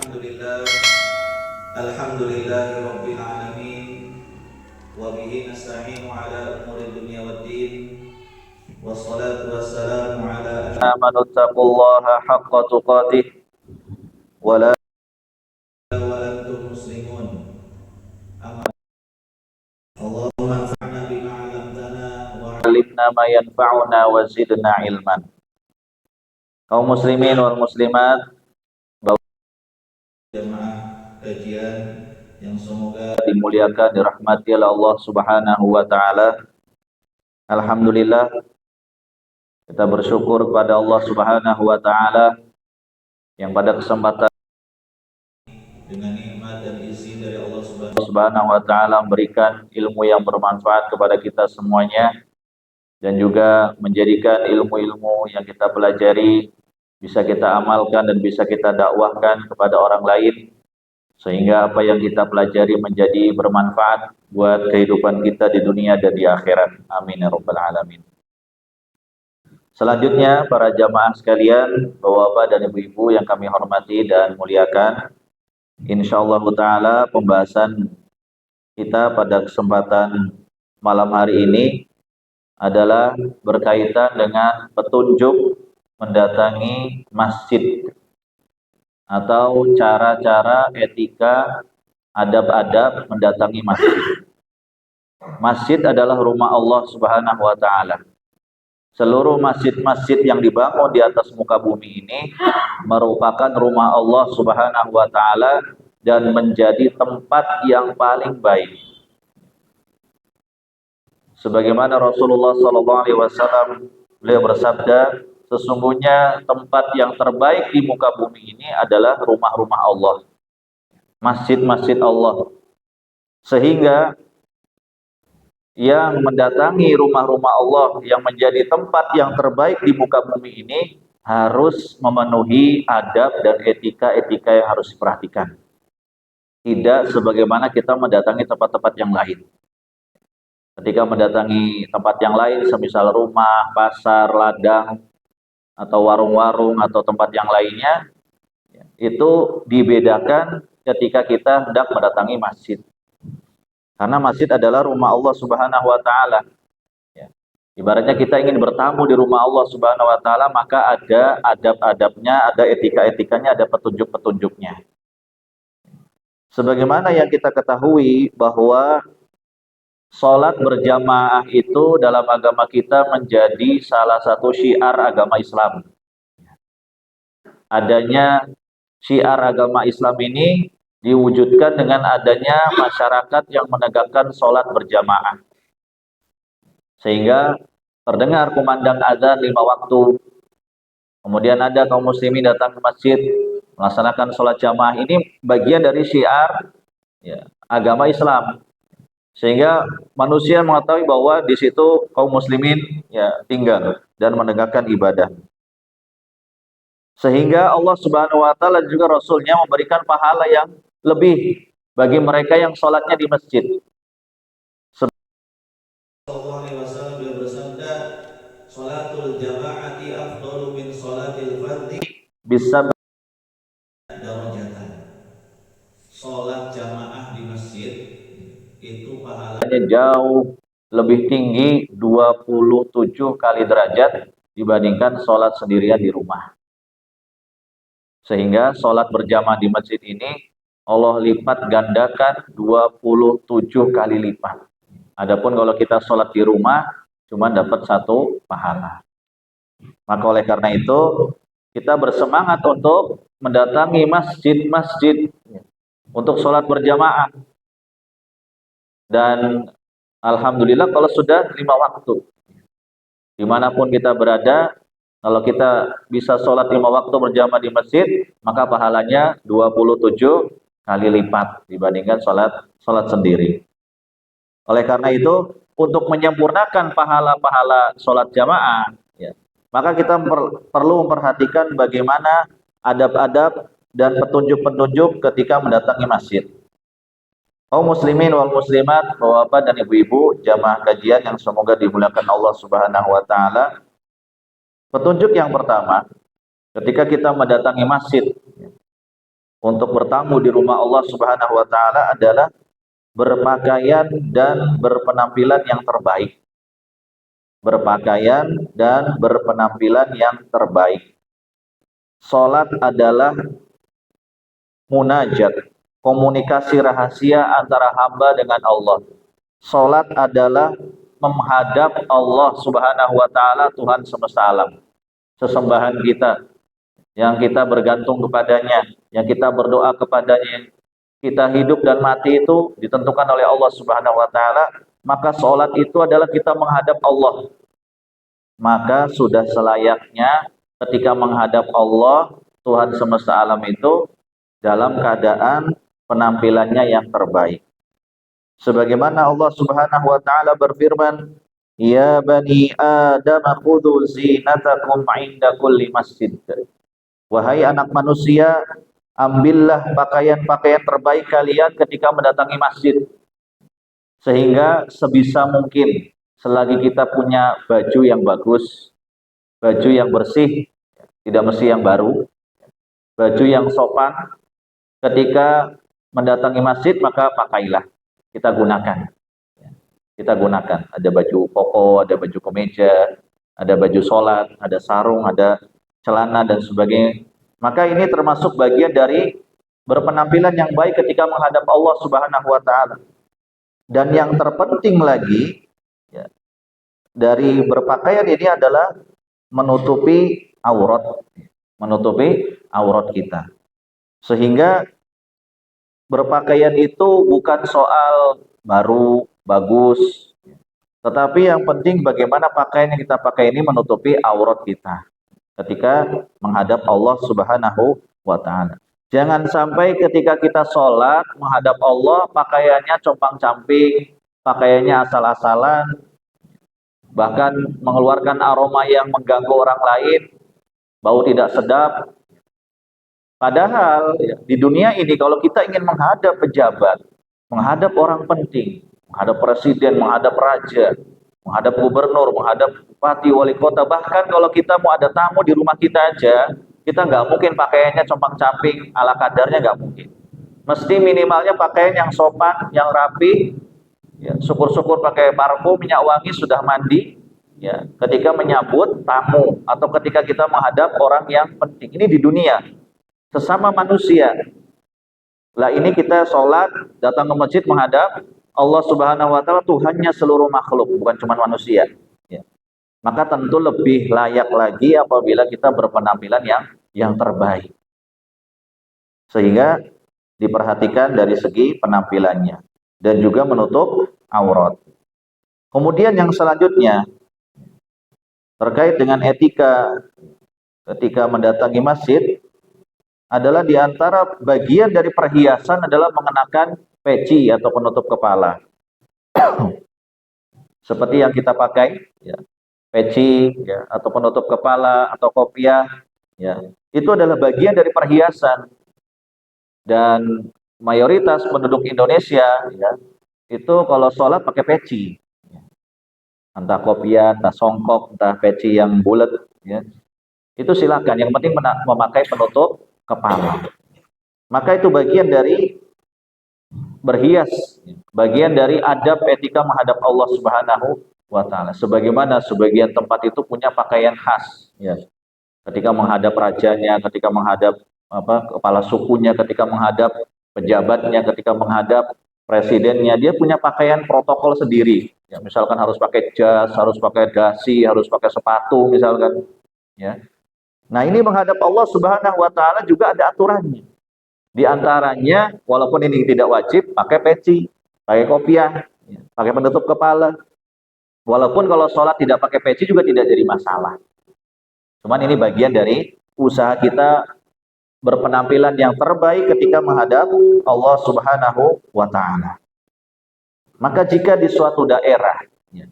Alhamdulillah, alhamdulillahi rabbil alamin, wa bihi nasta'inu ala umuri dunya waddin, wassalatu wassalamu ala amanu taqullaha haqqa tuqatih wa la antum muslimun. Amma Allahumma anfa'na bima 'allamtana wa 'allimna ma yanfa'una wa zidna ilman. Kaum muslimin wal muslimat, jemaah kajian yang semoga dimuliakan, dirahmati oleh Allah Subhanahu wa taala. Alhamdulillah, kita bersyukur kepada Allah Subhanahu wa taala yang pada kesempatan dengan nikmat dan izin dari Allah Subhanahu wa taala memberikan ilmu yang bermanfaat kepada kita semuanya, dan juga menjadikan ilmu-ilmu yang kita pelajari bisa kita amalkan dan bisa kita dakwahkan kepada orang lain, sehingga apa yang kita pelajari menjadi bermanfaat buat kehidupan kita di dunia dan di akhirat. Amin ya rabbal alamin. Selanjutnya, para jamaah sekalian, bapak-bapak dan ibu-ibu yang kami hormati dan muliakan, insyaallah taala pembahasan kita pada kesempatan malam hari ini adalah berkaitan dengan petunjuk mendatangi masjid atau cara-cara, etika, adab-adab mendatangi masjid. Masjid adalah rumah Allah Subhanahu wa taala. Seluruh masjid-masjid yang dibangun di atas muka bumi ini merupakan rumah Allah Subhanahu wa taala dan menjadi tempat yang paling baik. Sebagaimana Rasulullah sallallahu alaihi wasallam beliau bersabda, sesungguhnya tempat yang terbaik di muka bumi ini adalah rumah-rumah Allah, masjid-masjid Allah. Sehingga yang mendatangi rumah-rumah Allah yang menjadi tempat yang terbaik di muka bumi ini harus memenuhi adab dan etika-etika yang harus diperhatikan. Tidak sebagaimana kita mendatangi tempat-tempat yang lain. Ketika mendatangi tempat yang lain, semisal rumah, pasar, ladang, atau warung-warung, atau tempat yang lainnya, itu dibedakan ketika kita hendak mendatangi masjid. Karena masjid adalah rumah Allah Subhanahu wa taala. Ya. Ibaratnya kita ingin bertamu di rumah Allah Subhanahu wa taala, maka ada adab-adabnya, ada etika-etikanya, ada petunjuk-petunjuknya. Sebagaimana yang kita ketahui bahwa sholat berjamaah itu dalam agama kita menjadi salah satu syiar agama Islam. Adanya syiar agama Islam ini diwujudkan dengan adanya masyarakat yang menegakkan sholat berjamaah. Sehingga terdengar kumandang azan 5 waktu. Kemudian ada kaum muslimin datang ke masjid melaksanakan sholat jamaah. Ini bagian dari syiar agama Islam. Sehingga manusia mengetahui bahwa di situ kaum muslimin tinggal dan menegakkan ibadah. Sehingga Allah Subhanahu wa taala juga Rasulnya memberikan pahala yang lebih bagi mereka yang sholatnya di masjid. Sallallahu alaihi wasallam beliau bersabda, "Sholatul jama'ati afdalu min sholatil fardhi bisa darajatan." Sholat jamaah di masjid itu pahalanya jauh lebih tinggi 27 kali derajat dibandingkan sholat sendirian di rumah. Sehingga sholat berjamaah di masjid ini Allah lipat gandakan 27 kali lipat. Adapun kalau kita sholat di rumah cuma dapat 1 pahala. Maka oleh karena itu kita bersemangat untuk mendatangi masjid-masjid untuk sholat berjamaah. Dan alhamdulillah kalau sudah 5 waktu, dimanapun kita berada, kalau kita bisa sholat 5 waktu berjamaah di masjid, maka pahalanya 27 kali lipat dibandingkan sholat sendiri. Oleh karena itu, untuk menyempurnakan pahala-pahala sholat jamaah, maka kita perlu memperhatikan bagaimana adab-adab dan petunjuk-petunjuk ketika mendatangi masjid. Kaum muslimin wal muslimat, bapak-bapak dan ibu-ibu, jamaah kajian yang semoga dimuliakan Allah Subhanahu wa taala. Petunjuk yang pertama, ketika kita mendatangi masjid, untuk bertamu di rumah Allah Subhanahu wa taala adalah berpakaian dan berpenampilan yang terbaik. Berpakaian dan berpenampilan yang terbaik. Salat adalah munajat, komunikasi rahasia antara hamba dengan Allah. Salat adalah menghadap Allah Subhanahu wa taala, Tuhan semesta alam. Sesembahan kita yang kita bergantung kepadanya, yang kita berdoa kepadanya, kita hidup dan mati itu ditentukan oleh Allah Subhanahu wa taala, maka salat itu adalah kita menghadap Allah. Maka sudah selayaknya ketika menghadap Allah, Tuhan semesta alam itu dalam keadaan penampilannya yang terbaik. Sebagaimana Allah Subhanahu wa taala berfirman, "Ya bani Adam khudhu zinatakum 'inda kulli masjid." Wahai anak manusia, ambillah pakaian-pakaian terbaik kalian ketika mendatangi masjid. Sehingga sebisa mungkin selagi kita punya baju yang bagus, baju yang bersih, tidak mesti yang baru, baju yang sopan, ketika mendatangi masjid maka pakailah, kita gunakan. Kita gunakan. Ada baju koko, ada baju kemeja, ada baju sholat, ada sarung, ada celana dan sebagainya. Maka ini termasuk bagian dari berpenampilan yang baik ketika menghadap Allah Subhanahu wa taala. Dan yang terpenting lagi ya, dari berpakaian ini adalah menutupi aurat kita. Sehingga berpakaian itu bukan soal baru, bagus, tetapi yang penting bagaimana pakaian yang kita pakai ini menutupi aurat kita ketika menghadap Allah Subhanahu wa taala. Jangan sampai ketika kita sholat menghadap Allah pakaiannya compang-camping, pakaiannya asal-asalan, bahkan mengeluarkan aroma yang mengganggu orang lain, bau tidak sedap. Padahal ya, di dunia ini kalau kita ingin menghadap pejabat, menghadap orang penting, menghadap presiden, menghadap raja, menghadap gubernur, menghadap bupati, wali kota, bahkan kalau kita mau ada tamu di rumah kita aja, kita nggak mungkin pakaiannya compang-camping ala kadarnya, nggak mungkin. Mesti minimalnya pakaian yang sopan, yang rapi, ya, syukur-syukur pakai parfum, minyak wangi, sudah mandi, ya, ketika menyambut tamu atau ketika kita menghadap orang yang penting. Ini di dunia, sesama manusia. Lah ini kita sholat, datang ke masjid menghadap Allah Subhanahu wa taala, Tuhannya seluruh makhluk, bukan cuma manusia. Ya. Maka tentu lebih layak lagi apabila kita berpenampilan yang terbaik. Sehingga diperhatikan dari segi penampilannya dan juga menutup aurat. Kemudian yang selanjutnya terkait dengan etika ketika mendatangi masjid adalah diantara bagian dari perhiasan adalah mengenakan peci atau penutup kepala. Seperti yang kita pakai, ya, peci, ya, atau penutup kepala atau kopiah, ya, itu adalah bagian dari perhiasan. Dan mayoritas penduduk Indonesia, ya, itu kalau sholat pakai peci, entah kopiah, entah songkok, entah peci yang bulat, ya. Itu silakan. Yang penting memakai penutup kepala. Maka itu bagian dari berhias, bagian dari adab etika menghadap Allah Subhanahu wa taala. Sebagaimana sebagian tempat itu punya pakaian khas, ya. Ketika menghadap rajanya, ketika menghadap kepala sukunya, ketika menghadap pejabatnya, ketika menghadap presidennya, dia punya pakaian protokol sendiri. Ya, misalkan harus pakai jas, harus pakai dasi, harus pakai sepatu misalkan, ya. Nah, ini menghadap Allah Subhanahu wa taala juga ada aturannya. Di antaranya, walaupun ini tidak wajib, pakai peci, pakai kopiah, ya, pakai penutup kepala. Walaupun kalau sholat tidak pakai peci juga tidak jadi masalah. Cuman ini bagian dari usaha kita berpenampilan yang terbaik ketika menghadap Allah Subhanahu wa taala. Maka jika di suatu daerah, ya,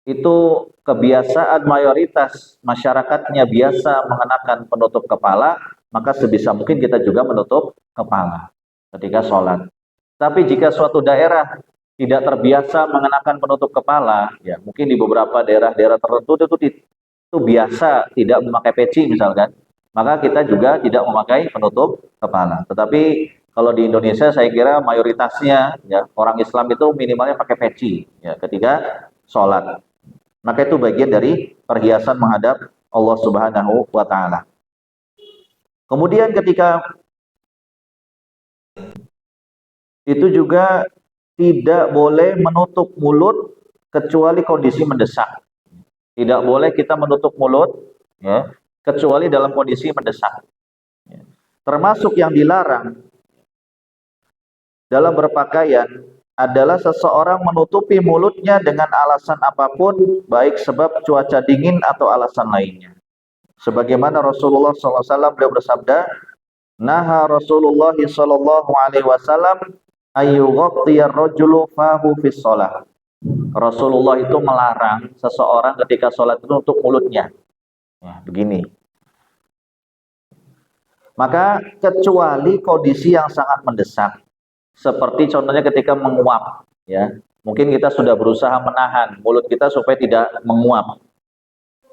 itu kebiasaan mayoritas masyarakatnya biasa mengenakan penutup kepala, maka sebisa mungkin kita juga menutup kepala ketika sholat. Tapi jika suatu daerah tidak terbiasa mengenakan penutup kepala, ya mungkin di beberapa daerah-daerah tertentu itu biasa tidak memakai peci misalkan, maka kita juga tidak memakai penutup kepala. Tetapi kalau di Indonesia saya kira mayoritasnya ya orang Islam itu minimalnya pakai peci ya ketika sholat. Maka itu bagian dari perhiasan menghadap Allah Subhanahu wa taala. Kemudian ketika itu juga tidak boleh menutup mulut kecuali kondisi mendesak. Tidak boleh kita menutup mulut ya kecuali dalam kondisi mendesak. Termasuk yang dilarang dalam berpakaian adalah seseorang menutupi mulutnya dengan alasan apapun, baik sebab cuaca dingin atau alasan lainnya. Sebagaimana Rasulullah SAW beliau bersabda, "Naha Rasulullah SAW ayyughattiyar rajulu fahu fis shalah." Rasulullah itu melarang seseorang ketika sholat itu untuk mulutnya. Ya, begini. Maka kecuali kondisi yang sangat mendesak, seperti contohnya ketika menguap, ya. Mungkin kita sudah berusaha menahan mulut kita supaya tidak menguap.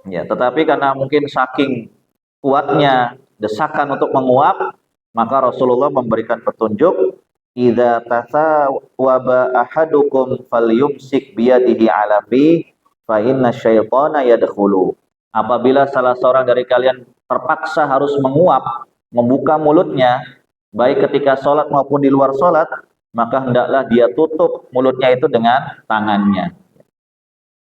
Ya, tetapi karena mungkin saking kuatnya desakan untuk menguap, maka Rasulullah memberikan petunjuk, "Idza tasawwaba ahadukum falyumsik biyadihi ala fi fa inna syaitana yadkhulu." Apabila salah seorang dari kalian terpaksa harus menguap, membuka mulutnya, baik ketika sholat maupun di luar sholat, maka hendaklah dia tutup mulutnya itu dengan tangannya.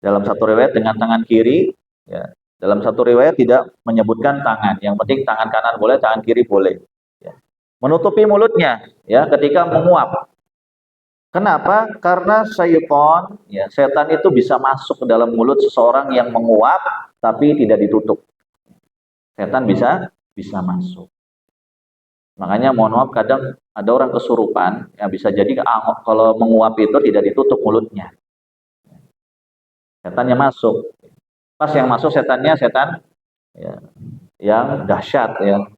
Dalam satu riwayat dengan tangan kiri, ya. Dalam satu riwayat tidak menyebutkan tangan. Yang penting tangan kanan boleh, tangan kiri boleh. Ya. Menutupi mulutnya, ya, ketika menguap. Kenapa? Karena syaitan, ya, setan itu bisa masuk ke dalam mulut seseorang yang menguap, tapi tidak ditutup. Setan bisa masuk. Makanya mohon maaf kadang ada orang kesurupan, ya bisa jadi kalau menguap itu tidak ditutup mulutnya. Setannya masuk. Pas yang masuk setannya setan ya, yang dahsyat ya.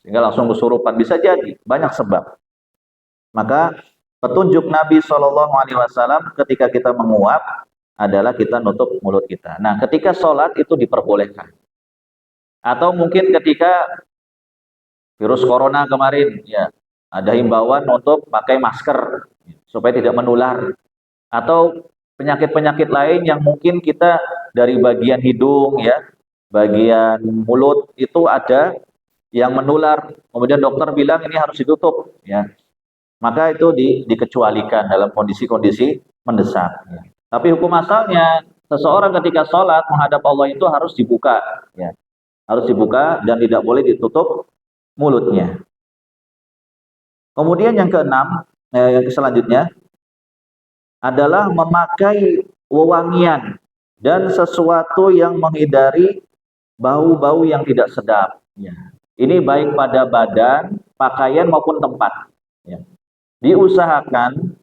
Sehingga langsung kesurupan, bisa jadi banyak sebab. Maka petunjuk Nabi SAW ketika kita menguap adalah kita nutup mulut kita. Nah, ketika sholat itu diperbolehkan. Atau mungkin ketika virus corona kemarin, ya ada himbauan untuk pakai masker supaya tidak menular. Atau penyakit-penyakit lain yang mungkin kita dari bagian hidung, ya, bagian mulut itu ada yang menular. Kemudian dokter bilang ini harus ditutup, ya. Maka itu dikecualikan dalam kondisi-kondisi mendesak. Ya. Tapi hukum asalnya seseorang ketika sholat menghadap Allah itu harus dibuka, ya. Harus dibuka dan tidak boleh ditutup mulutnya. Kemudian yang keenam, yang selanjutnya adalah memakai wewangian dan sesuatu yang menghindari bau-bau yang tidak sedap. Ya. Ini baik pada badan, pakaian maupun tempat. Ya. Diusahakan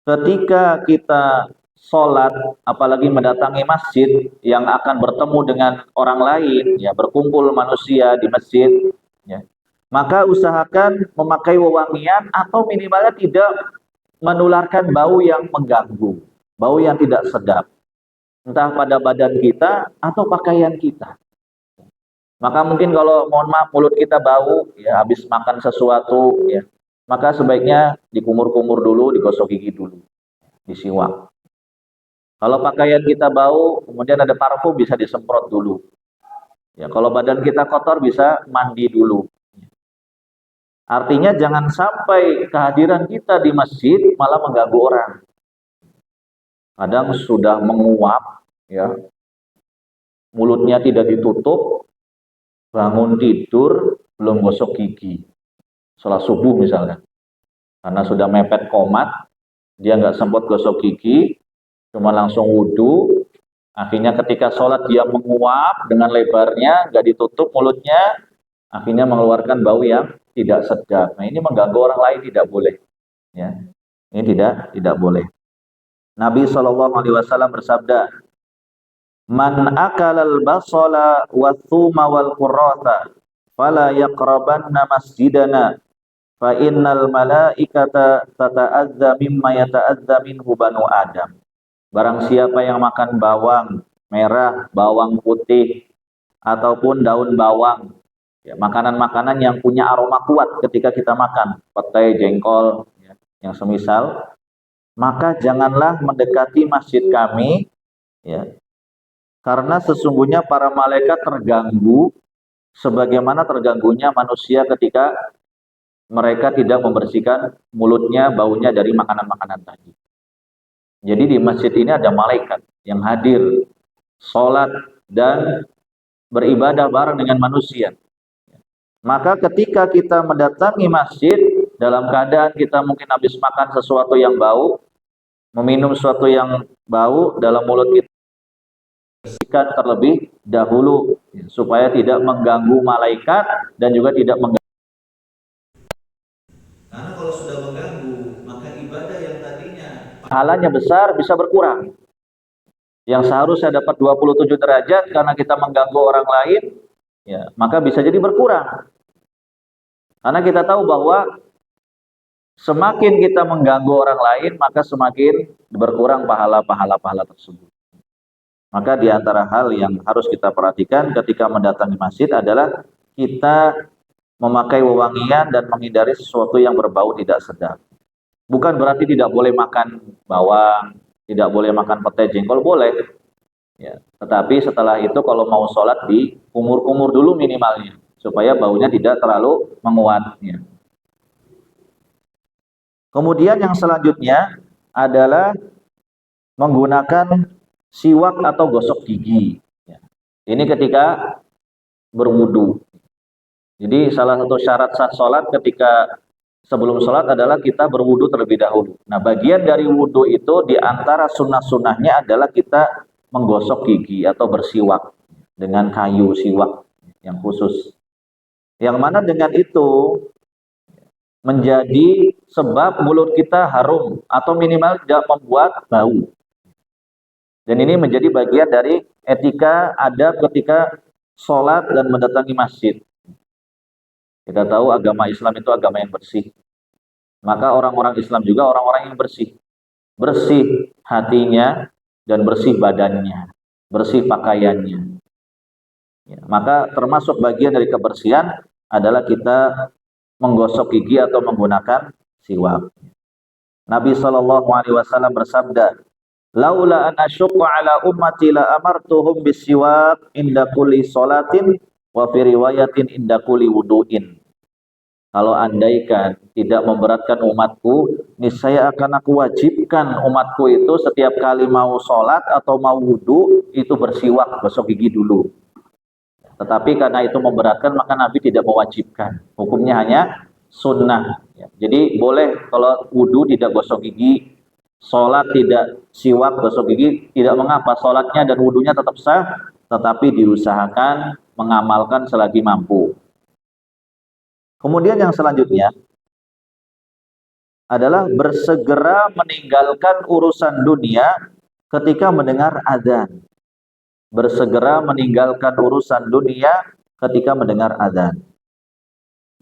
ketika kita sholat, apalagi mendatangi masjid yang akan bertemu dengan orang lain, ya berkumpul manusia di masjid, ya, maka usahakan memakai wewangian atau minimalnya tidak menularkan bau yang mengganggu, bau yang tidak sedap, entah pada badan kita atau pakaian kita. Maka mungkin kalau mohon maaf mulut kita bau, ya habis makan sesuatu, ya, maka sebaiknya dikumur-kumur dulu, digosok gigi dulu, disiwak. Kalau pakaian kita bau, kemudian ada parfum bisa disemprot dulu. Ya, kalau badan kita kotor bisa mandi dulu. Artinya jangan sampai kehadiran kita di masjid malah mengganggu orang. Kadang sudah menguap, ya, mulutnya tidak ditutup, bangun tidur belum gosok gigi, sholat subuh misalnya, karena sudah mepet komat, dia nggak sempat gosok gigi, cuma langsung wudhu. Akhirnya ketika sholat dia menguap dengan lebarnya, nggak ditutup mulutnya, akhirnya mengeluarkan bau yang tidak sedap. Nah, ini mengganggu orang lain, tidak boleh. Ya, ini tidak boleh. Nabi SAW bersabda, "Man akalal basala wa thuma wal qurrata, fala yaqrabanna masjidana, fa innal malaikata tata'adza mimma yata'adza minhu banu Adam." Barang siapa yang makan bawang merah, bawang putih, ataupun daun bawang, Ya, makanan-makanan yang punya aroma kuat ketika kita makan, petai, jengkol, ya, yang semisal, maka janganlah mendekati masjid kami, ya, karena sesungguhnya para malaikat terganggu sebagaimana terganggunya manusia ketika mereka tidak membersihkan mulutnya, baunya dari makanan-makanan tadi. Jadi di masjid ini ada malaikat yang hadir, sholat, dan beribadah bareng dengan manusia. Maka ketika kita mendatangi masjid, dalam keadaan kita mungkin habis makan sesuatu yang bau, meminum sesuatu yang bau dalam mulut kita, bersihkan terlebih dahulu, supaya tidak mengganggu malaikat dan juga tidak mengganggu. Karena kalau sudah mengganggu, maka ibadah yang tadinya pahalanya besar bisa berkurang. Yang seharusnya dapat 27 derajat karena kita mengganggu orang lain, ya, maka bisa jadi berkurang. Karena kita tahu bahwa semakin kita mengganggu orang lain, maka semakin berkurang pahala-pahala tersebut. Maka di antara hal yang harus kita perhatikan ketika mendatangi masjid adalah kita memakai wewangian dan menghindari sesuatu yang berbau tidak sedap. Bukan berarti tidak boleh makan bawang, tidak boleh makan petai, jengkol, boleh. Ya, tetapi setelah itu kalau mau sholat di kumur-kumur dulu minimalnya, supaya baunya tidak terlalu menguat. Ya. Kemudian yang selanjutnya adalah menggunakan siwak atau gosok gigi. Ya. Ini ketika berwudu. Jadi salah satu syarat sah sholat ketika sebelum sholat adalah kita berwudu terlebih dahulu. Nah, bagian dari wudu itu di antara sunnah-sunnahnya adalah kita menggosok gigi atau bersiwak dengan kayu siwak yang khusus. Yang mana dengan itu menjadi sebab mulut kita harum atau minimal tidak membuat bau. Dan ini menjadi bagian dari etika adab ketika sholat dan mendatangi masjid. Kita tahu agama Islam itu agama yang bersih. Maka orang-orang Islam juga orang-orang yang bersih. Bersih hatinya dan bersih badannya, bersih pakaiannya. Ya, maka termasuk bagian dari kebersihan adalah kita menggosok gigi atau menggunakan siwak. Nabi SAW bersabda, "Laula an asyqa ala ummati la amartuhum bisiwak inda kulli salatin wa fi riwayatin inda kulli wudu'in." Kalau andaikan tidak memberatkan umatku, niscaya akan aku wajibkan umatku itu setiap kali mau sholat atau mau wudu itu bersiwak, gosok gigi dulu. Tetapi karena itu memberatkan, maka Nabi tidak mewajibkan. Hukumnya hanya sunnah. Ya. Jadi boleh kalau wudu tidak gosok gigi, sholat tidak siwak gosok gigi, tidak mengapa. Sholatnya dan wudunya tetap sah, tetapi diusahakan mengamalkan selagi mampu. Kemudian yang selanjutnya adalah bersegera meninggalkan urusan dunia ketika mendengar azan. Bersegera meninggalkan urusan dunia ketika mendengar azan.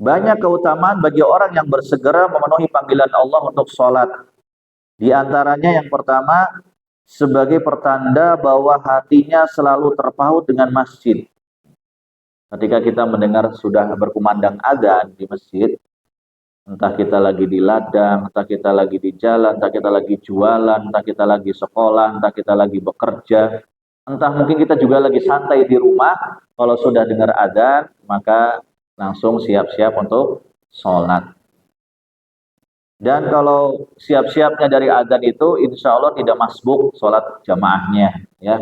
Banyak keutamaan bagi orang yang bersegera memenuhi panggilan Allah untuk sholat. Di antaranya yang pertama, sebagai pertanda bahwa hatinya selalu terpaut dengan masjid. Ketika kita mendengar sudah berkumandang azan di masjid, entah kita lagi di ladang, entah kita lagi di jalan, entah kita lagi jualan, entah kita lagi sekolah, entah kita lagi bekerja, entah mungkin kita juga lagi santai di rumah, kalau sudah dengar azan, maka langsung siap-siap untuk sholat. Dan kalau siap-siapnya dari azan itu, insya Allah tidak masbuk sholat jamaahnya. Ya.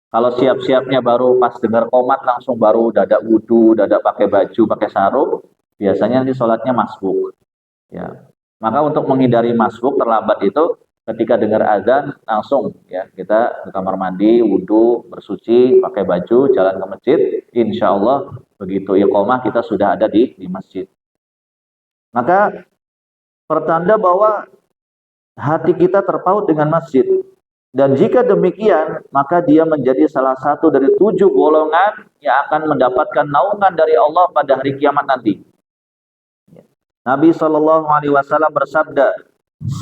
Kalau siap-siapnya baru pas dengar qomat, langsung baru dadak wudu, dadak pakai baju, pakai sarung, biasanya nanti sholatnya masbuk. Ya. Maka untuk menghindari masbuk terlambat itu, ketika dengar azan langsung ya kita ke kamar mandi, wudu, bersuci, pakai baju, jalan ke masjid. Insya Allah begitu iqomah kita sudah ada di masjid. Maka pertanda bahwa hati kita terpaut dengan masjid. Dan jika demikian, maka dia menjadi salah satu dari 7 golongan yang akan mendapatkan naungan dari Allah pada hari kiamat nanti. Nabi SAW bersabda,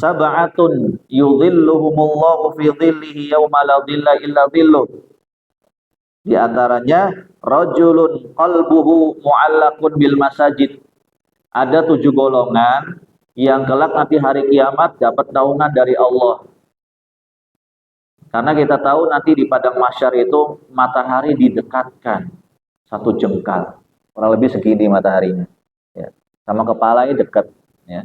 "Sab'atun yudhilluhumullahu fi dhillihi yawma la dhilla illa dhilluh." Di antaranya rajulun qalbuhu mu'allaqun bil masajid. Ada 7 golongan yang kelak nanti hari kiamat dapat naungan dari Allah. Karena kita tahu nanti di padang mahsyar itu matahari didekatkan 1 jengkal, kurang lebih segini mataharinya, ya. Sama kepalanya dekat, ya.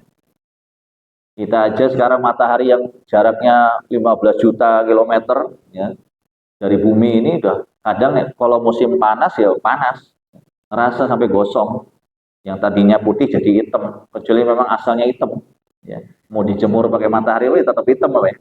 Kita aja sekarang matahari yang jaraknya 15 juta kilometer, ya, dari bumi ini udah kadang ya, kalau musim panas ya panas, ngerasa sampai gosong. Yang tadinya putih jadi hitam, kecuali memang asalnya hitam, ya. Mau dijemur pakai matahari ya tetap hitam, ya.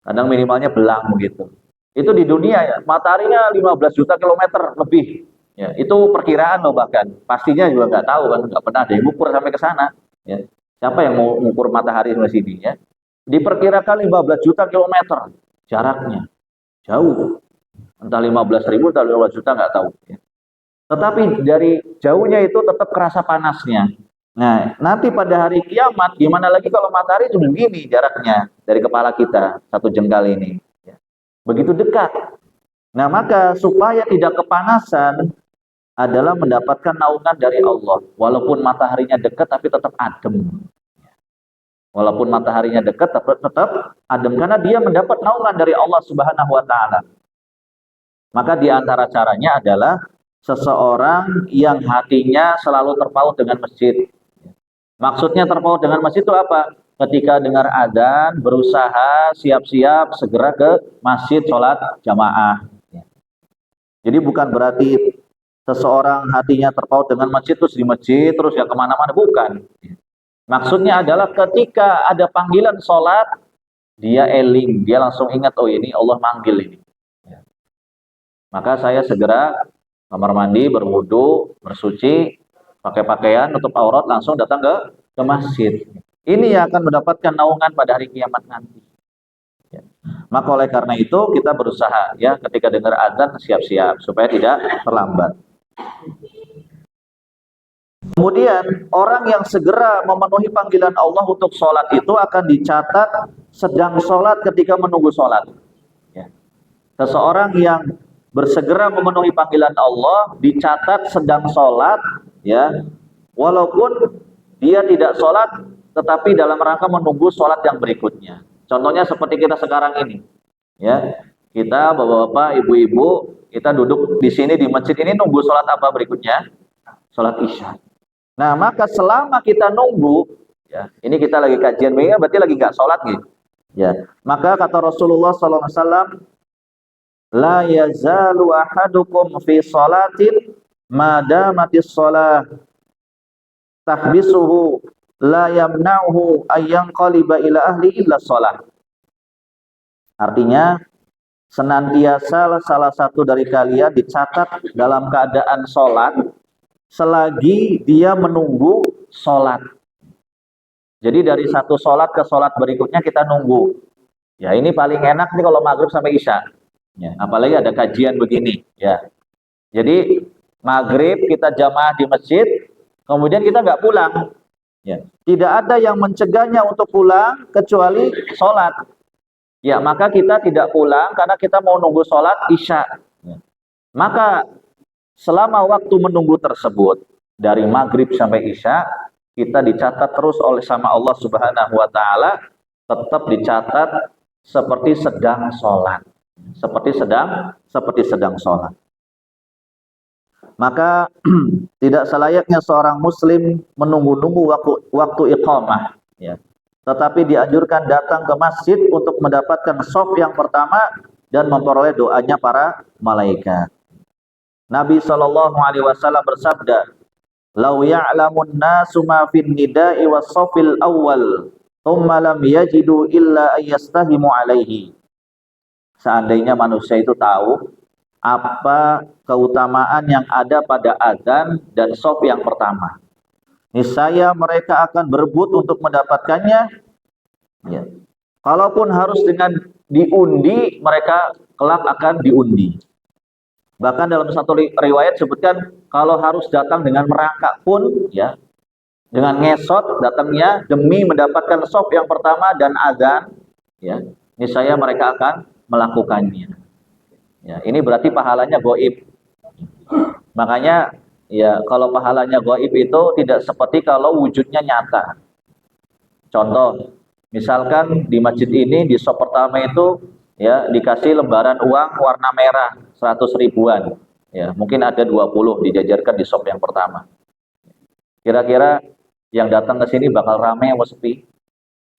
Kadang minimalnya belang begitu. Itu di dunia ya, mataharinya 15 juta kilometer lebih. Ya, itu perkiraan loh, bahkan pastinya juga nggak tahu kan, nggak pernah ada yang ukur sampai ke sana. Ya. Siapa yang mau mengukur matahari sampai sini, ya? Diperkirakan 15 juta kilometer jaraknya, jauh. Entah 15.000 atau 15 juta nggak tahu. Ya. Tetapi dari jauhnya itu tetap kerasa panasnya. Nah, nanti pada hari kiamat, gimana lagi kalau matahari itu begini jaraknya dari kepala kita, 1 jengkal ini. Ya. Begitu dekat. Nah, maka supaya tidak kepanasan adalah mendapatkan naungan dari Allah. Walaupun mataharinya dekat, tapi tetap adem. Walaupun mataharinya dekat, tapi tetap adem. Karena dia mendapat naungan dari Allah Subhanahu wa Ta'ala. Maka di antara caranya adalah seseorang yang hatinya selalu terpaut dengan masjid. Maksudnya terpaut dengan masjid itu apa? Ketika dengar adzan, berusaha siap-siap segera ke masjid sholat jamaah. Jadi bukan berarti seseorang hatinya terpaut dengan masjid terus di masjid terus ya kemana-mana, bukan. Maksudnya adalah ketika ada panggilan sholat, dia eling, dia langsung ingat, oh ini Allah manggil ini. Maka saya segera kamar mandi, berwudu, bersuci, pakai pakaian tutup aurat, langsung datang ke masjid. Ini yang akan mendapatkan naungan pada hari kiamat nanti. Ya. Maka oleh karena itu kita berusaha ya ketika dengar azan siap-siap supaya tidak terlambat. Kemudian orang yang segera memenuhi panggilan Allah untuk sholat itu akan dicatat sedang sholat ketika menunggu sholat. Ya. Seseorang yang bersegera memenuhi panggilan Allah dicatat sedang sholat, ya, walaupun dia tidak sholat, tetapi dalam rangka menunggu sholat yang berikutnya. Contohnya seperti kita sekarang ini, ya, kita bapak-bapak, ibu-ibu, kita duduk di sini di masjid ini nunggu sholat apa berikutnya? Sholat isya. Nah, maka selama kita nunggu, ya, ini kita lagi kajian begini, berarti lagi nggak sholat gitu, ya. Maka kata Rasulullah SAW, la yazalu ahadukum fi sholatin madamatis sholah tahbisuhu la yamna'uhu ayyanqaliba ila ahli illa sholah. Artinya, senantiasa salah satu dari kalian dicatat dalam keadaan sholat selagi dia menunggu sholat. Jadi dari satu sholat ke sholat berikutnya kita nunggu. Ya, ini paling enak nih kalau maghrib sampai isya. Ya, apalagi ada kajian begini, ya. Jadi maghrib kita jamaah di masjid, kemudian kita nggak pulang. Ya, tidak ada yang mencegahnya untuk pulang kecuali sholat. Ya, maka kita tidak pulang karena kita mau nunggu sholat isya. Ya. Maka selama waktu menunggu tersebut dari maghrib sampai isya, kita dicatat terus oleh sama Allah Subhanahu Wa Taala, tetap dicatat seperti sedang sholat. Seperti sedang sholat. Maka tidak selayaknya seorang muslim menunggu-nunggu waktu iqamah, ya. Tetapi dianjurkan datang ke masjid untuk mendapatkan shaf yang pertama dan memperoleh doanya para malaikat. Nabi SAW bersabda, "Lau ya'lamun nasu ma fin nida'i was shafil awwal, thumma lam yajidu illa ayyastahimu alaihi." Seandainya manusia itu tahu apa keutamaan yang ada pada azan dan shaf yang pertama, niscaya mereka akan berebut untuk mendapatkannya. Ya. Kalaupun harus dengan diundi, mereka kelak akan diundi. Bahkan dalam satu riwayat sebutkan kalau harus datang dengan merangkak pun, ya, dengan ngesot datangnya demi mendapatkan shaf yang pertama dan azan, ya, niscaya mereka akan melakukannya. Ya, ini berarti pahalanya goib. Makanya ya kalau pahalanya goib itu tidak seperti kalau wujudnya nyata. Contoh, misalkan di masjid ini di shop pertama itu ya dikasih lembaran uang warna merah 100 ribuan. Ya, mungkin ada 20 dijajarkan di shop yang pertama. Kira-kira yang datang ke sini bakal ramai atau sepi?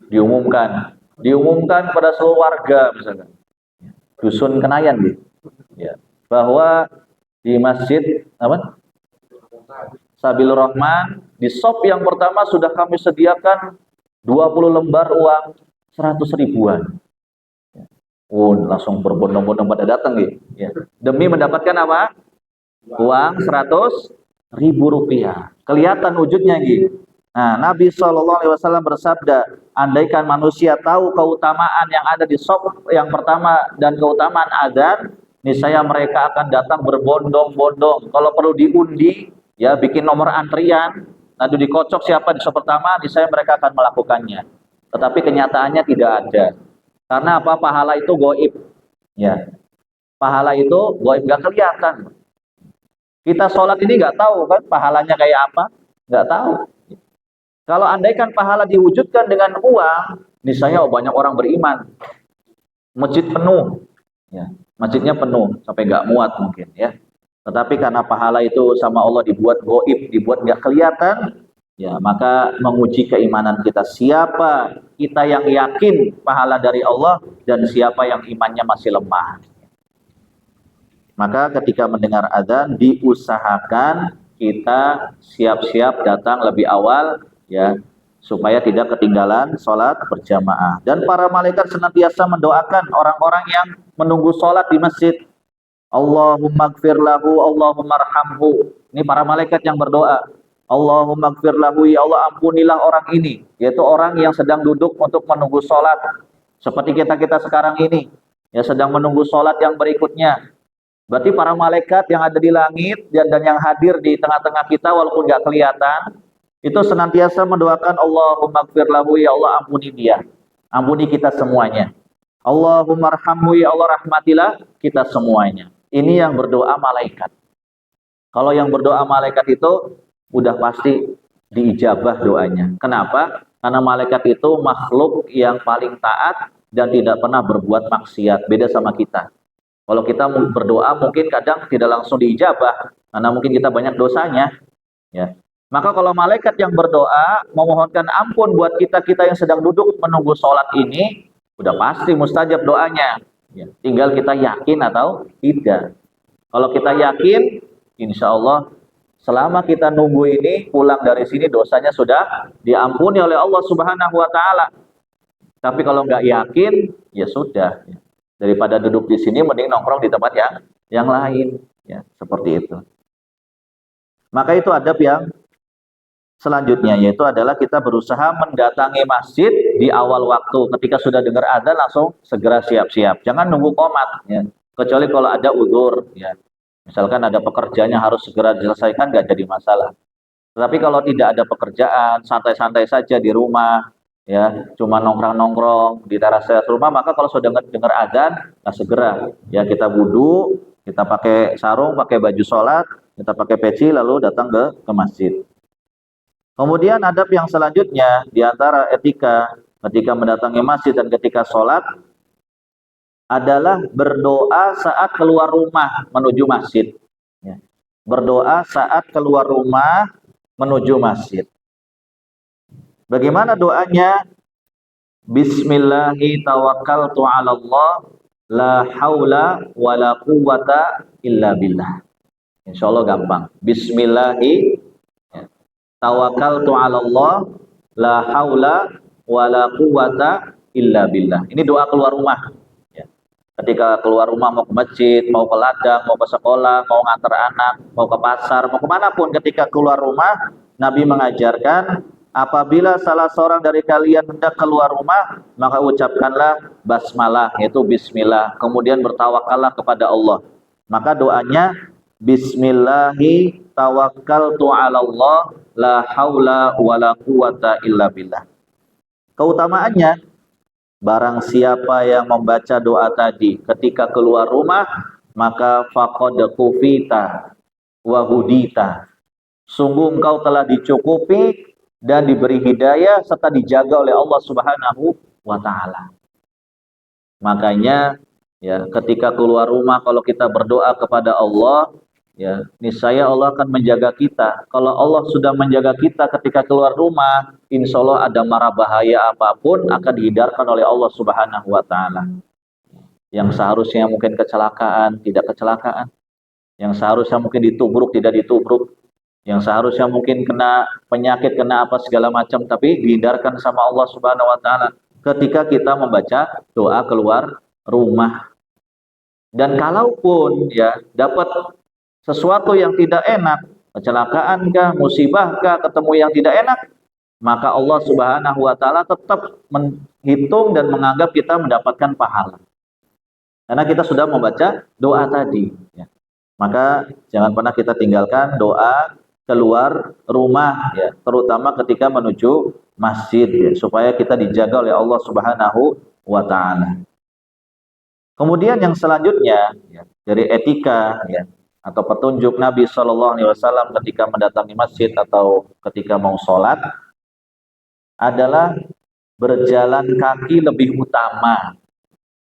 Diumumkan pada seluruh warga misalkan. Dusun Kenayan gitu. Ya, bahwa di masjid apa? Sabilur Rahman di shop yang pertama sudah kami sediakan 20 lembar uang 100 ribuan. Oh, langsung berbondong-bondong pada datang gitu. Ya. Demi mendapatkan apa? Uang 100 ribu rupiah. Kelihatan wujudnya gitu. Nah, Nabi SAW bersabda, andaikan manusia tahu keutamaan yang ada di shop yang pertama dan keutamaan adzan, niscaya mereka akan datang berbondong-bondong. Kalau perlu diundi, ya bikin nomor antrian, nanti dikocok siapa di shop pertama, niscaya mereka akan melakukannya. Tetapi kenyataannya tidak ada. Karena apa? Pahala itu goib. Ya, pahala itu goib, nggak kelihatan. Kita sholat ini nggak tahu kan pahalanya kayak apa, nggak tahu. Kalau andaikan pahala diwujudkan dengan uang, niscaya banyak orang beriman. Masjid penuh, ya, masjidnya penuh sampai nggak muat mungkin, ya. Tetapi karena pahala itu sama Allah dibuat goib, dibuat nggak kelihatan, ya, maka menguji keimanan kita. Siapa kita yang yakin pahala dari Allah dan siapa yang imannya masih lemah. Maka ketika mendengar adzan diusahakan kita siap-siap datang lebih awal, ya, supaya tidak ketinggalan sholat berjamaah. Dan para malaikat senantiasa mendoakan orang-orang yang menunggu sholat di masjid. Allahumma gfir lahu, Allahumma arhamhu. Ini para malaikat yang berdoa. Allahumma gfir lahu, ya Allah ampunilah orang ini. Yaitu orang yang sedang duduk untuk menunggu sholat. Seperti kita-kita sekarang ini, ya, sedang menunggu sholat yang berikutnya. Berarti para malaikat yang ada di langit dan yang hadir di tengah-tengah kita walaupun nggak kelihatan, itu senantiasa mendoakan Allahumma gfir lahu, ya Allah ampuni dia. Ampuni kita semuanya. Allahumma arhamhu, ya Allah rahmatilah kita semuanya. Ini yang berdoa malaikat. Kalau yang berdoa malaikat itu udah pasti diijabah doanya. Kenapa? Karena malaikat itu makhluk yang paling taat dan tidak pernah berbuat maksiat. Beda sama kita. Kalau kita berdoa mungkin kadang tidak langsung diijabah karena mungkin kita banyak dosanya, ya. Maka kalau malaikat yang berdoa memohonkan ampun buat kita-kita yang sedang duduk menunggu sholat ini, udah pasti mustajab doanya. Ya, tinggal kita yakin atau tidak. Kalau kita yakin, insya Allah selama kita nunggu ini pulang dari sini dosanya sudah diampuni oleh Allah Subhanahu Wa Taala. Tapi kalau nggak yakin, ya sudah. Daripada duduk di sini, mending nongkrong di tempat yang lain, ya, seperti itu. Maka itu adab yang selanjutnya, yaitu adalah kita berusaha mendatangi masjid di awal waktu. Ketika sudah dengar adzan langsung segera siap-siap. Jangan nunggu qomat, ya. Kecuali kalau ada uzur, ya. Misalkan ada pekerjaan yang harus segera diselesaikan, nggak jadi masalah. Tetapi kalau tidak ada pekerjaan, santai-santai saja di rumah, ya, cuma nongkrong-nongkrong di teras rumah, maka kalau sudah dengar adzan, nah segera, ya, kita wudu, kita pakai sarung, pakai baju sholat, kita pakai peci, lalu datang ke masjid. Kemudian adab yang selanjutnya di antara etika ketika mendatangi masjid dan ketika sholat adalah berdoa saat keluar rumah menuju masjid. Ya. Berdoa saat keluar rumah menuju masjid. Bagaimana doanya? Bismillahi tawakkaltu 'ala Allah, la haula wala quwwata illa billah. Insyaallah gampang. Bismillahi tawakkaltu 'ala Allah, la haula wala quwwata illa billah. Ini doa keluar rumah. Ya. Ketika keluar rumah, mau ke masjid, mau ke ladang, mau ke sekolah, mau ngantar anak, mau ke pasar, mau kemanapun, ketika keluar rumah, Nabi mengajarkan apabila salah seorang dari kalian hendak keluar rumah, maka ucapkanlah basmalah, yaitu bismillah. Kemudian bertawakallah kepada Allah. Maka doanya Bismillahi tawakkaltu 'ala Allah, la haula wala quwwata illa billah. Keutamaannya, barang siapa yang membaca doa tadi ketika keluar rumah, maka faqad kufita wa hudita. Sungguh engkau telah dicukupi dan diberi hidayah serta dijaga oleh Allah Subhanahu wa taala. Makanya ya, ketika keluar rumah kalau kita berdoa kepada Allah, ya, niscaya Allah akan menjaga kita. Kalau Allah sudah menjaga kita ketika keluar rumah, insya Allah ada mara bahaya apapun akan dihindarkan oleh Allah Subhanahu wa taala. Yang seharusnya mungkin kecelakaan, tidak kecelakaan. Yang seharusnya mungkin ditubruk, tidak ditubruk. Yang seharusnya mungkin kena penyakit, kena apa segala macam, tapi dihindarkan sama Allah Subhanahu wa taala ketika kita membaca doa keluar rumah. Dan kalaupun ya dapat sesuatu yang tidak enak, kecelakaan kah, musibah kah, ketemu yang tidak enak, maka Allah Subhanahu wa taala tetap menghitung dan menganggap kita mendapatkan pahala. Karena kita sudah membaca doa tadi ya. Maka jangan pernah kita tinggalkan doa keluar rumah ya, terutama ketika menuju masjid ya, supaya kita dijaga oleh Allah Subhanahu wa taala. Kemudian yang selanjutnya ya, dari etika ya atau petunjuk Nabi Shallallahu alaihi wasallam ketika mendatangi masjid atau ketika mau sholat adalah berjalan kaki lebih utama.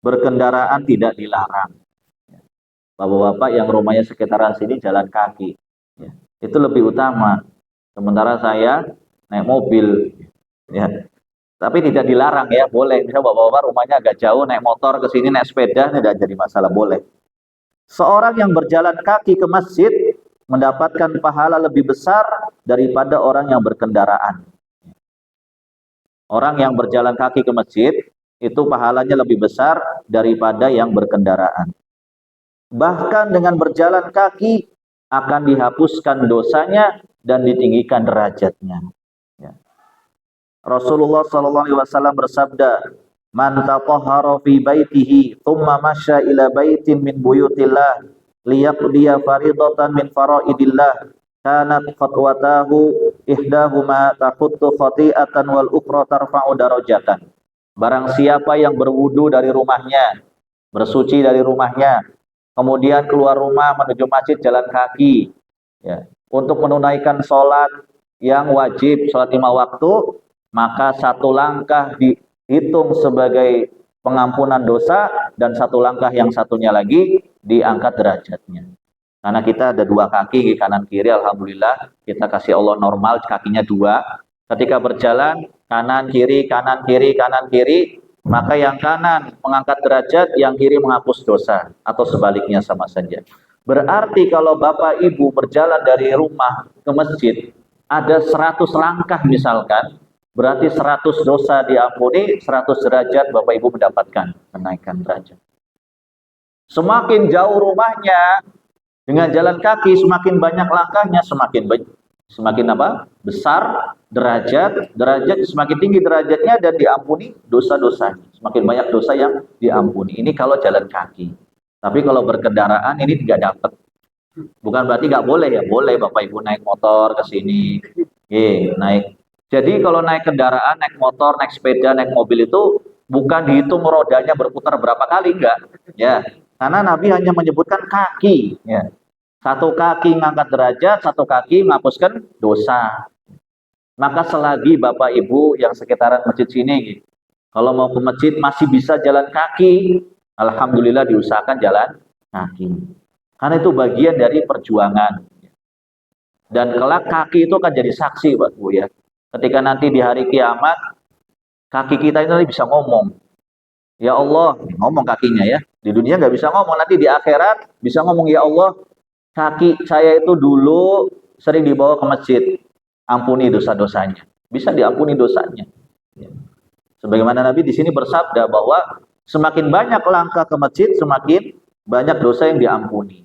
Berkendaraan tidak dilarang. Bapak-bapak yang rumahnya sekitaran sini jalan kaki ya, itu lebih utama. Sementara saya naik mobil ya. Tapi tidak dilarang ya, boleh. Misalnya bapak-bapak rumahnya agak jauh, naik motor ke sini, naik sepeda, tidak jadi masalah, boleh. Seorang yang berjalan kaki ke masjid mendapatkan pahala lebih besar daripada orang yang berkendaraan. Orang yang berjalan kaki ke masjid itu pahalanya lebih besar daripada yang berkendaraan. Bahkan dengan berjalan kaki akan dihapuskan dosanya dan ditinggikan derajatnya. Ya. Rasulullah SAW bersabda, "Man tatahhara fi baitihi, thumma masya ila baitin min buyutillah, liyaqdiya faridatan min faraidillah, kanat khatwatahu ihdahuma takhuttu khati'atan wal ukhra tarfa'u darajatan." Barang siapa yang berwudu dari rumahnya, bersuci dari rumahnya, kemudian keluar rumah menuju masjid jalan kaki, ya, untuk menunaikan sholat yang wajib, sholat 5 waktu, maka satu langkah dihitung sebagai pengampunan dosa dan satu langkah yang satunya lagi diangkat derajatnya. Karena kita ada 2 kaki, kanan kiri, alhamdulillah kita kasih Allah normal kakinya 2. Ketika berjalan kanan kiri, kanan kiri, kanan kiri, maka yang kanan mengangkat derajat, yang kiri menghapus dosa, atau sebaliknya sama saja. Berarti kalau Bapak Ibu berjalan dari rumah ke masjid, ada 100 langkah misalkan, berarti 100 dosa diampuni, 100 derajat Bapak Ibu mendapatkan kenaikan derajat. Semakin jauh rumahnya, dengan jalan kaki, semakin banyak langkahnya, semakin apa? Besar derajat semakin tinggi derajatnya dan diampuni dosa-dosanya. Semakin banyak dosa yang diampuni. Ini kalau jalan kaki. Tapi kalau berkendaraan ini tidak dapat. Bukan berarti nggak boleh ya, boleh Bapak Ibu naik motor ke sini. Naik. Jadi kalau naik kendaraan, naik motor, naik sepeda, naik mobil itu bukan dihitung rodanya berputar berapa kali, enggak. Ya. Karena Nabi hanya menyebutkan kaki, ya. 1 kaki ngangkat derajat, 1 kaki menghapuskan dosa. Maka selagi Bapak Ibu yang sekitaran masjid sini, kalau mau ke masjid masih bisa jalan kaki, alhamdulillah diusahakan jalan kaki. Karena itu bagian dari perjuangan. Dan kelak kaki itu akan jadi saksi, Pak Bu ya. Ketika nanti di hari kiamat, kaki kita ini bisa ngomong. Ya Allah, ngomong kakinya ya. Di dunia nggak bisa ngomong, nanti di akhirat bisa ngomong, ya Allah, kaki saya itu dulu sering dibawa ke masjid. Ampuni dosa-dosanya. Bisa diampuni dosanya. Sebagaimana Nabi di sini bersabda bahwa semakin banyak langkah ke masjid, semakin banyak dosa yang diampuni.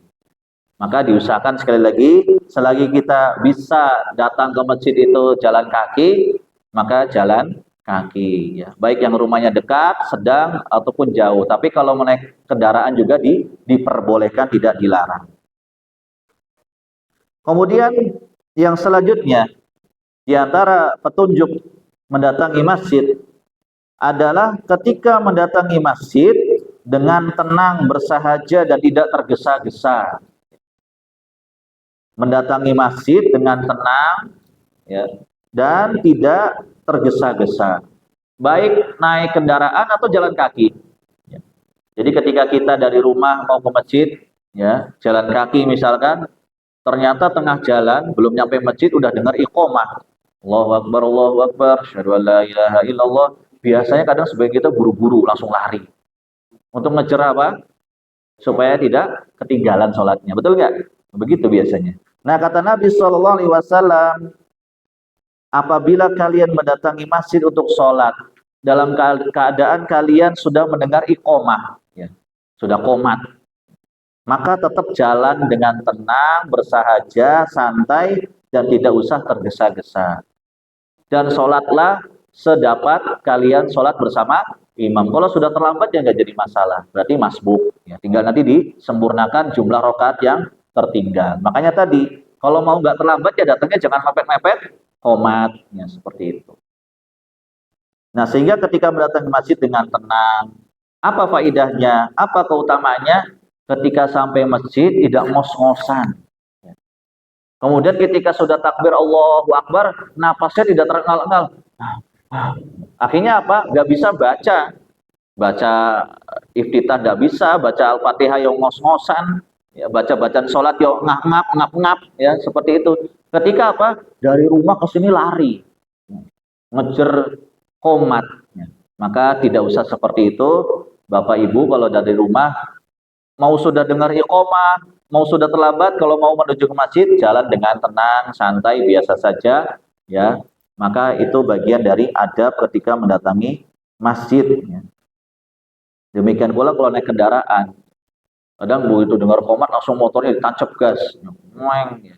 Maka diusahakan sekali lagi, selagi kita bisa datang ke masjid itu jalan kaki, maka jalan kaki. Ya. Baik yang rumahnya dekat, sedang, ataupun jauh. Tapi kalau menaik kendaraan juga diperbolehkan, tidak dilarang. Kemudian yang selanjutnya, di antara petunjuk mendatangi masjid adalah ketika mendatangi masjid, dengan tenang, bersahaja dan tidak tergesa-gesa. Mendatangi masjid dengan tenang, ya, dan tidak tergesa-gesa. Baik naik kendaraan atau jalan kaki. Ya. Jadi ketika kita dari rumah mau ke masjid, ya, jalan kaki misalkan, ternyata tengah jalan belum nyampe masjid udah dengar iqomah. Allahu Akbar, asyhadu an la ilaha illallah. Biasanya kadang sebagian kita buru-buru langsung lari. Untuk ngejar apa? Supaya tidak ketinggalan sholatnya. Betul nggak? Begitu biasanya. Nah, kata Nabi Shallallahu Alaihi Wasallam, apabila kalian mendatangi masjid untuk sholat, dalam keadaan kalian sudah mendengar iqomah, ya, sudah qomat, maka tetap jalan dengan tenang, bersahaja, santai, dan tidak usah tergesa-gesa. Dan sholatlah sedapat kalian sholat bersama imam. Kalau sudah terlambat ya nggak jadi masalah, berarti masbuk. Ya, tinggal nanti disempurnakan jumlah rakaat yang tertinggal. Makanya tadi, kalau mau nggak terlambat ya datangnya jangan mepet-mepet, qomat, ya seperti itu. Nah, sehingga ketika mendatangi masjid dengan tenang, apa faidahnya? Apa keutamanya? Ketika sampai masjid tidak ngos-ngosan. Kemudian ketika sudah takbir Allahu Akbar, napasnya tidak terengal-engal. Akhirnya apa? Gak bisa baca iftitah tidak bisa, baca Al-Fatihah yang ngos-ngosan, ya, baca bacaan sholat yang ngap-ngap, ya seperti itu. Ketika apa? Dari rumah ke sini lari, ngejar komat, ya. Maka tidak usah seperti itu, Bapak Ibu. Kalau dari rumah mau sudah dengar iqomah, mau sudah terlambat, kalau mau menuju ke masjid, jalan dengan tenang, santai, biasa saja, ya. Maka itu bagian dari adab ketika mendatangi masjid. Ya. Demikian pula kalau naik kendaraan, kadang begitu dengar komat langsung motornya ditancap gas, ya.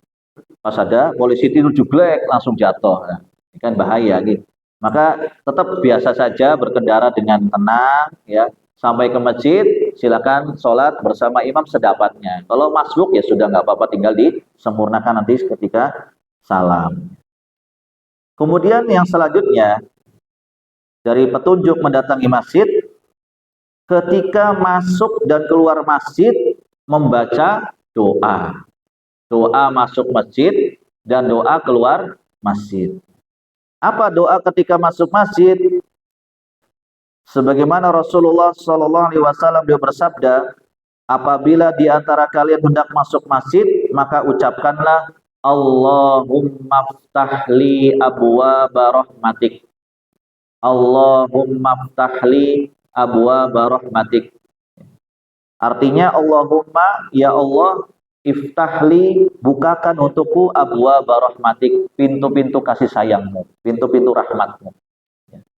Pas ada polisi itu jublek langsung jatuh, nah, ini kan bahaya gitu. Maka tetap biasa saja berkendara dengan tenang, ya. Sampai ke masjid, silakan sholat bersama imam sedapatnya. Kalau masbuk ya sudah nggak apa-apa, tinggal disempurnakan nanti ketika salam. Kemudian yang selanjutnya, dari petunjuk mendatangi masjid, ketika masuk dan keluar masjid membaca doa. Doa masuk masjid dan doa keluar masjid. Apa doa ketika masuk masjid? Sebagaimana Rasulullah Shallallahu Alaihi Wasallam dia bersabda, apabila di antara kalian hendak masuk masjid, maka ucapkanlah Allahumma ftahli abwaaba rahmatik. Allahumma ftahli abwaaba rahmatik. Artinya Allahumma, ya Allah, iftahli, bukakan untukku abwaaba rahmatik, pintu-pintu kasih sayangmu, pintu-pintu rahmatmu.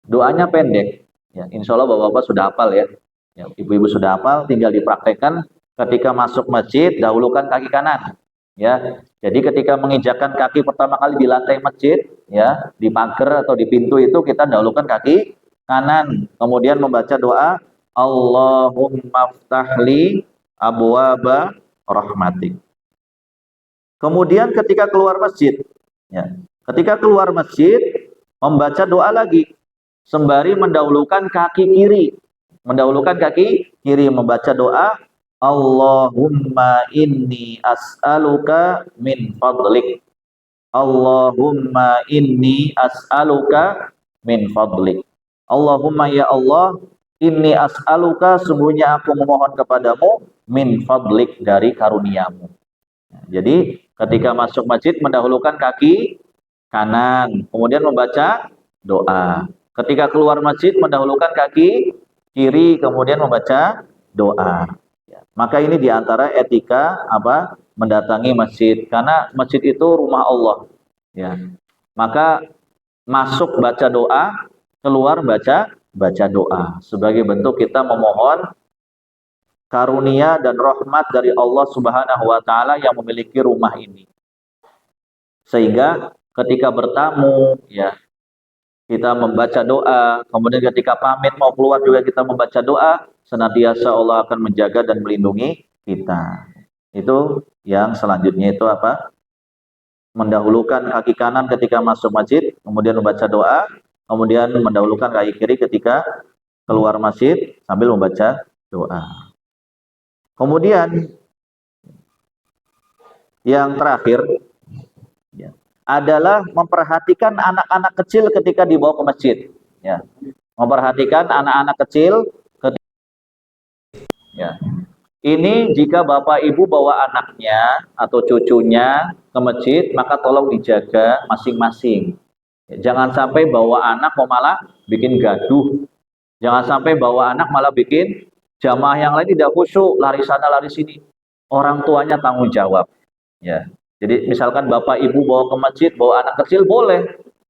Doanya pendek. Ya, insya Allah bapak-bapak sudah hafal ya. Ya, ibu-ibu sudah hafal, tinggal dipraktekkan ketika masuk masjid, dahulukan kaki kanan. Ya, jadi ketika menginjakkan kaki pertama kali di lantai masjid, ya, di pagar atau di pintu itu kita dahulukan kaki kanan. Kemudian membaca doa, Allahumma ftahli abwaaba rahmatik. Kemudian ketika keluar masjid, ya, ketika keluar masjid membaca doa lagi, sembari mendahulukan kaki kiri. Mendahulukan kaki kiri membaca doa, Allahumma inni as'aluka min fadlik. Allahumma inni as'aluka min fadlik. Allahumma ya Allah, inni as'aluka, sungguhnya aku memohon kepadamu min fadlik, dari karuniamu. Jadi ketika masuk masjid mendahulukan kaki kanan, kemudian membaca doa. Ketika keluar masjid mendahulukan kaki kiri, kemudian membaca doa. Ya. Maka ini diantara etika apa mendatangi masjid, karena masjid itu rumah Allah. Ya. Maka masuk baca doa, keluar baca doa sebagai bentuk kita memohon karunia dan rahmat dari Allah Subhanahu wa taala yang memiliki rumah ini. Sehingga ketika bertamu, ya, kita membaca doa, kemudian ketika pamit mau keluar juga kita membaca doa, senantiasa Allah akan menjaga dan melindungi kita. Itu yang selanjutnya itu apa? Mendahulukan kaki kanan ketika masuk masjid, kemudian membaca doa, kemudian mendahulukan kaki kiri ketika keluar masjid sambil membaca doa. Kemudian yang terakhir ya, adalah memperhatikan anak-anak kecil ketika dibawa ke masjid. Ya, memperhatikan anak-anak kecil ketika, ya. Ini jika bapak ibu bawa anaknya atau cucunya ke masjid, maka tolong dijaga masing-masing. Jangan sampai bawa anak mau malah bikin gaduh. Jangan sampai bawa anak malah bikin jamaah yang lain tidak khusyuk, lari sana lari sini. Orang tuanya tanggung jawab. Ya. Jadi misalkan bapak ibu bawa ke masjid, bawa anak kecil boleh,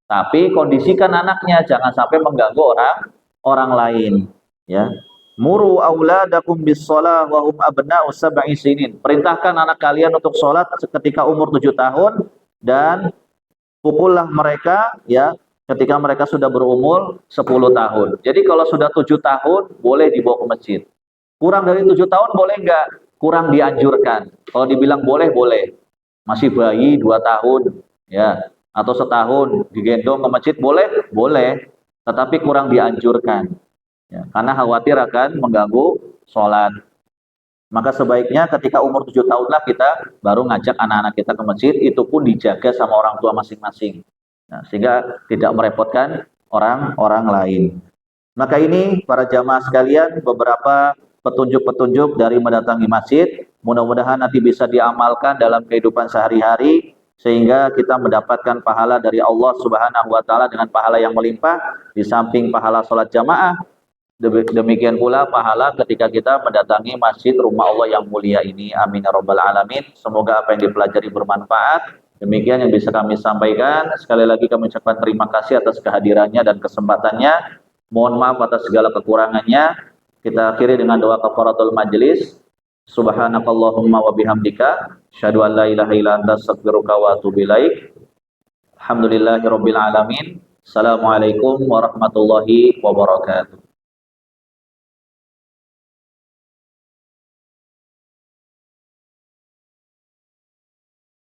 tapi kondisikan anaknya jangan sampai mengganggu orang lain. Ya. Muru auladakum bis shalah wa hum abna'u sab'i sinin. Perintahkan anak kalian untuk sholat ketika umur 7 tahun dan pukullah mereka ya ketika mereka sudah berumur 10 tahun. Jadi kalau sudah 7 tahun boleh dibawa ke masjid. Kurang dari 7 tahun boleh enggak? Kurang dianjurkan. Kalau dibilang boleh, boleh. Masih bayi 2 tahun ya atau setahun digendong ke masjid boleh? Boleh. Tetapi kurang dianjurkan. Ya, karena khawatir akan mengganggu sholat. Maka sebaiknya ketika umur 7 tahun lah kita baru ngajak anak-anak kita ke masjid, itu pun dijaga sama orang tua masing-masing. Nah, sehingga tidak merepotkan orang-orang lain. Maka ini para jamaah sekalian beberapa petunjuk-petunjuk dari mendatangi masjid. Mudah-mudahan nanti bisa diamalkan dalam kehidupan sehari-hari sehingga kita mendapatkan pahala dari Allah Subhanahu wa taala dengan pahala yang melimpah di samping pahala sholat jamaah. Demikian pula pahala ketika kita mendatangi masjid rumah Allah yang mulia ini. Amin ya rabbal alamin. Semoga apa yang dipelajari bermanfaat. Demikian yang bisa kami sampaikan. Sekali lagi kami ucapkan terima kasih atas kehadirannya dan kesempatannya. Mohon maaf atas segala kekurangannya. Kita akhiri dengan doa kafaratul majelis. Subhanakallahumma wa bihamdika asyhadu an la ilaha illa anta astaghfiruka wa atubu ilaik. Alhamdulillahirabbil alamin. Assalamualaikum warahmatullahi wabarakatuh.